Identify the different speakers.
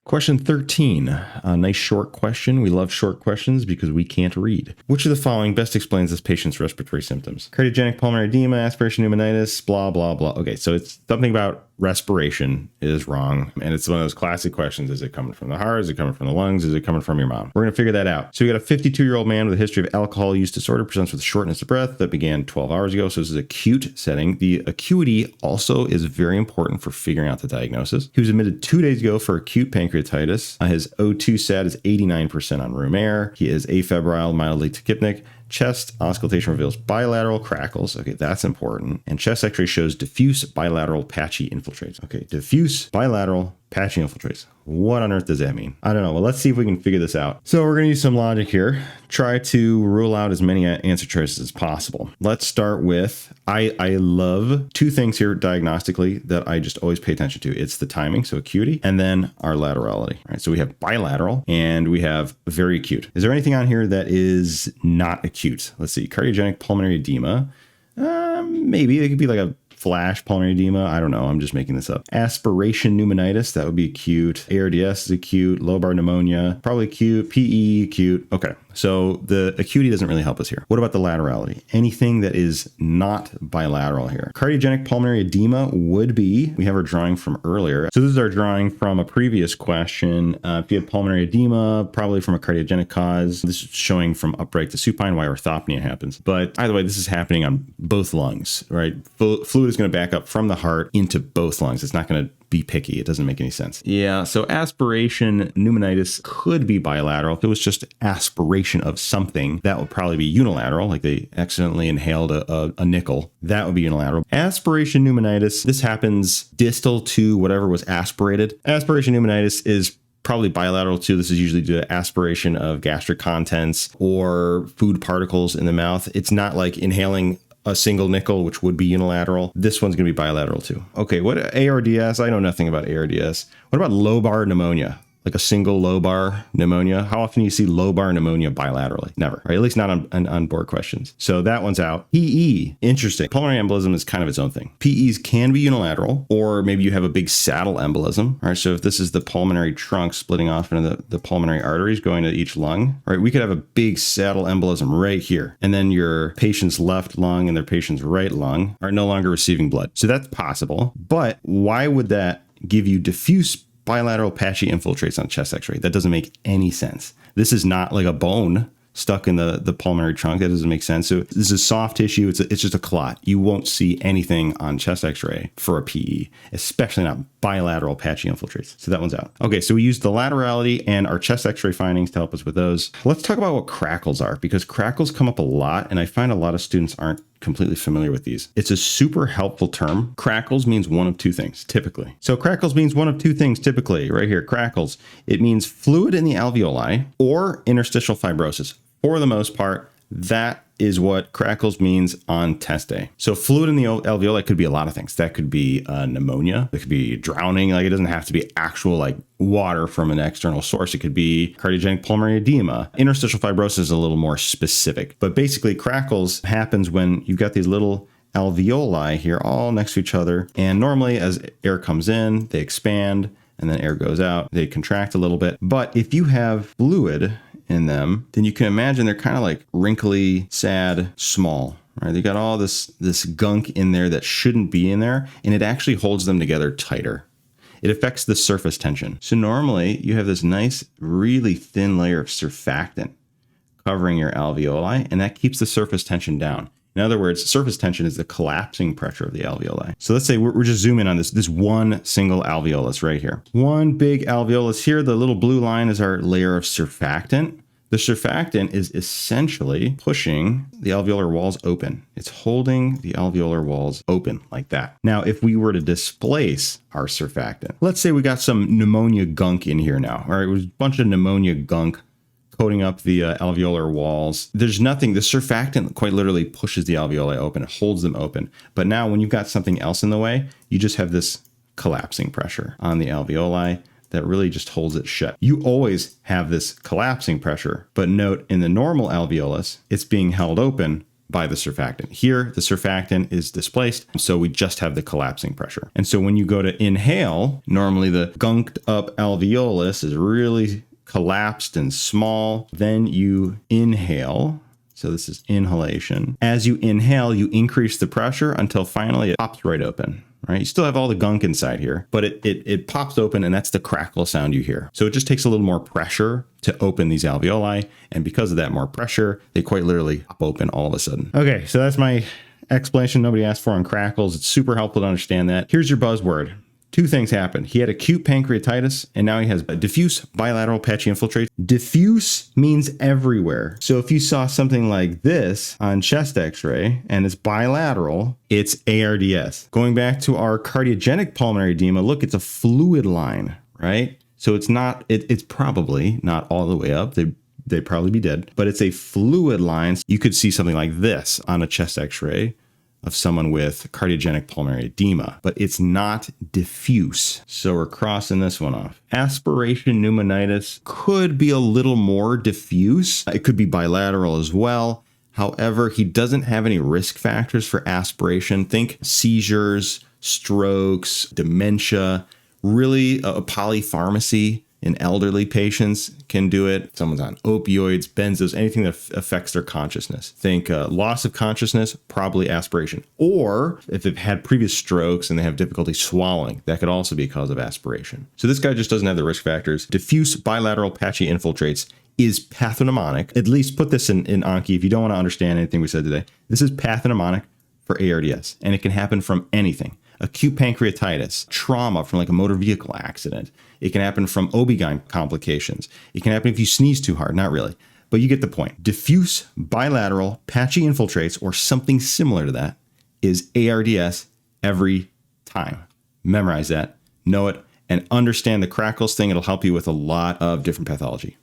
Speaker 1: Question 13, a nice short question. We love short questions because we can't read. Which of the following best explains this patient's respiratory symptoms? Cardiogenic pulmonary edema, aspiration pneumonitis, blah, blah, blah. Okay, so it's something about respiration is wrong. And it's one of those classic questions. Is it coming from the heart? Is it coming from the lungs? Is it coming from your mom? We're going to figure that out. So we got a 52-year-old man with a history of alcohol use disorder, presents with shortness of breath that began 12 hours ago. So this is an acute setting. The acuity also is very important for figuring out the diagnosis. He was admitted 2 days ago for acute pancreatitis. His O2 sat is 89% on room air. He is afebrile, mildly tachypnic. Chest auscultation reveals bilateral crackles. Okay, that's important. And chest x-ray shows diffuse bilateral patchy infiltrates. Okay, diffuse bilateral patchy infiltrates. What on earth does that mean? I don't know. Well, let's see if we can figure this out. So we're going to use some logic here. Try to rule out as many answer choices as possible. Let's start with, I love two things here diagnostically that I just always pay attention to. It's the timing, so acuity, and then our laterality. All right, so we have bilateral and we have very acute. Is there anything on here that is not acute? Let's see, cardiogenic pulmonary edema. Maybe it could be like a flash pulmonary edema. I don't know. I'm just making this up. Aspiration pneumonitis. That would be acute. ARDS is acute. Lobar pneumonia. Probably acute. PE acute. Okay. So the acuity doesn't really help us here. What about the laterality? Anything that is not bilateral here. Cardiogenic pulmonary edema would be, we have our drawing from earlier. So this is our drawing from a previous question. If you have pulmonary edema, probably from a cardiogenic cause. This is showing from upright to supine why orthopnea happens. But either way, this is happening on both lungs, right? Fluid is going to back up from the heart into both lungs. It's not going to be picky. It doesn't make any sense. Yeah, so aspiration pneumonitis could be bilateral. If it was just aspiration of something, that would probably be unilateral, like they accidentally inhaled a nickel. That would be unilateral. Aspiration pneumonitis, this happens distal to whatever was aspirated. Aspiration pneumonitis is probably bilateral too. This is usually due to aspiration of gastric contents or food particles in the mouth. It's not like inhaling a single nickel, which would be unilateral. This one's going to be bilateral too. Okay, what ARDS? I know nothing about ARDS. What about lobar pneumonia? Like a single lobar pneumonia? How often do you see lobar pneumonia bilaterally? Never, right? At least not on board questions. So that one's out. PE, interesting. Pulmonary embolism is kind of its own thing. PEs can be unilateral, or maybe you have a big saddle embolism. All right, so if this is the pulmonary trunk splitting off into the pulmonary arteries going to each lung, right? We could have a big saddle embolism right here. And then your patient's left lung and their patient's right lung are no longer receiving blood. So that's possible. But why would that give you diffuse bilateral patchy infiltrates on chest x-ray? That doesn't make any sense. This is not like a bone stuck in the pulmonary trunk. That doesn't make sense. So this is soft tissue. It's just a clot. You won't see anything on chest x-ray for a PE, especially not bilateral patchy infiltrates. So that one's out. Okay, so we used the laterality and our chest x-ray findings to help us with those. Let's talk about what crackles are, because crackles come up a lot, and I find a lot of students aren't completely familiar with these. It's a super helpful term. Crackles means one of two things, typically. So crackles means one of two things, typically, right here, crackles. It means fluid in the alveoli or interstitial fibrosis. For the most part, that is what crackles means on test day. So fluid in the alveoli could be a lot of things. That could be pneumonia. It could be drowning. Like, it doesn't have to be actual like water from an external source. It could be cardiogenic pulmonary edema. Interstitial fibrosis is a little more specific. But basically, crackles happens when you've got these little alveoli here all next to each other. And normally as air comes in, they expand, and then air goes out. They contract a little bit. But if you have fluid in them, then you can imagine they're kind of like wrinkly, sad, small, right? They got all this gunk in there that shouldn't be in there, and it actually holds them together tighter. It affects the surface tension. So normally you have this nice, really thin layer of surfactant covering your alveoli, and that keeps the surface tension down. In other words, surface tension is the collapsing pressure of the alveoli. So let's say we're just zooming on this one single alveolus right here. One big alveolus here. The little blue line is our layer of surfactant. The surfactant is essentially pushing the alveolar walls open. It's holding the alveolar walls open like that. Now, if we were to displace our surfactant, let's say we got some pneumonia gunk in here now. All right, it was a bunch of pneumonia gunk coating up the alveolar walls. There's nothing, the surfactant quite literally pushes the alveoli open, it holds them open. But now when you've got something else in the way, you just have this collapsing pressure on the alveoli that really just holds it shut. You always have this collapsing pressure, but note in the normal alveolus, it's being held open by the surfactant. Here, the surfactant is displaced, so we just have the collapsing pressure. And so when you go to inhale, normally the gunked up alveolus is really collapsed and small. Then you inhale. So this is inhalation. As you inhale, you increase the pressure until finally it pops right open. Right? You still have all the gunk inside here, but it pops open, and that's the crackle sound you hear. So it just takes a little more pressure to open these alveoli. And because of that more pressure, they quite literally pop open all of a sudden. Okay, so that's my explanation nobody asked for on crackles. It's super helpful to understand that. Here's your buzzword. Two things happened. He had acute pancreatitis, and now he has diffuse bilateral patchy infiltrates. Diffuse means everywhere. So if you saw something like this on chest x-ray and it's bilateral, it's ARDS. Going back to our cardiogenic pulmonary edema, look, it's a fluid line, right? So it's not, it's probably not all the way up. They'd probably be dead, but it's a fluid line. You could see something like this on a chest x-ray of someone with cardiogenic pulmonary edema, but it's not diffuse. So we're crossing this one off. Aspiration pneumonitis could be a little more diffuse. It could be bilateral as well. However, he doesn't have any risk factors for aspiration. Think seizures, strokes, dementia, really a polypharmacy in elderly patients can do it. Someone's on opioids, benzos, anything that affects their consciousness. Think loss of consciousness, probably aspiration. Or if they've had previous strokes and they have difficulty swallowing, that could also be a cause of aspiration. So this guy just doesn't have the risk factors. Diffuse bilateral patchy infiltrates is pathognomonic. At least put this in Anki if you don't want to understand anything we said today. This is pathognomonic for ARDS, and it can happen from anything. Acute pancreatitis, trauma from like a motor vehicle accident. It can happen from OB-GYN complications. It can happen if you sneeze too hard, not really, but you get the point. Diffuse bilateral patchy infiltrates or something similar to that is ARDS every time. Memorize that, know it, and understand the crackles thing. It'll help you with a lot of different pathology.